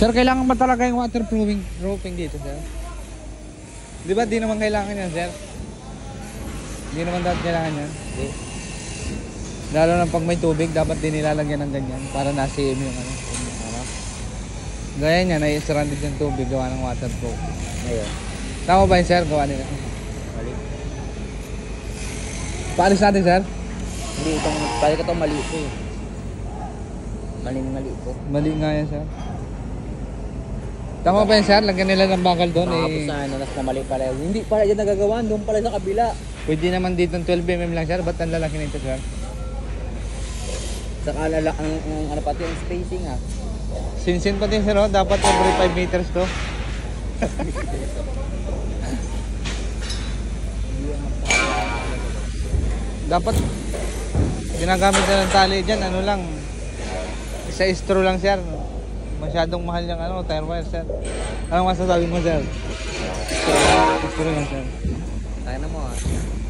Sir, kailangan ba talaga yung waterproofing dito, sir? Di ba di naman kailangan yan, sir? Di naman dapat kailangan yan. Hindi. Lalo na pag may tubig, dapat din nilalagyan ng ganyan para na-CM yung ano. Gaya niya, nai-surrounded yung tubig, gawa ng waterproof. Ngayon. Tama ba yun, sir? Gawa nila. Mali. Paalis natin, sir? Hindi, pali ka itong mali ito eh. Mali ito. Mali nga yan, sir. Tama ba yun, sir? Lagyan nila ng bakal doon Tapos na mali pala. Hindi pala dyan nagagawa, doon pala sa kabila. Pwede naman dito ng 12mm lang, sir. Ba't ang lalaki nito, sir? Saka ang ano pati yung spacing ha. Sinsin pa din, sir, oh. Dapat every 5 meters to. Dapat ginagamit na ng tali dyan, ano lang, isa istro lang, sir. Masyadong mahal yung ano, tire wire, sir. Anong masasabi mo, sir? Istro lang, sir. Kaya na mo ha.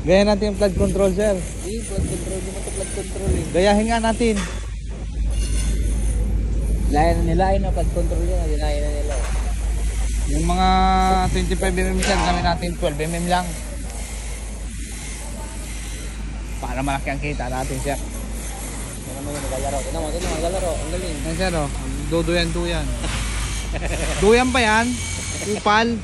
Gaya natin yung flood control, sir. Hindi, flood control. Hindi mo ito flood control eh. Gayahin nga natin. Nilayan na flood control yun. Nilayan na nila. Yung mga 25mm, sir, gawin natin 12mm lang. Para malaki ang kita natin, sir. Ano mo yun, naglalaro. Ito naman, naglalaro. Ang galing. Yan, sir, oh. Duduyan. Duyan pa yan. Upal.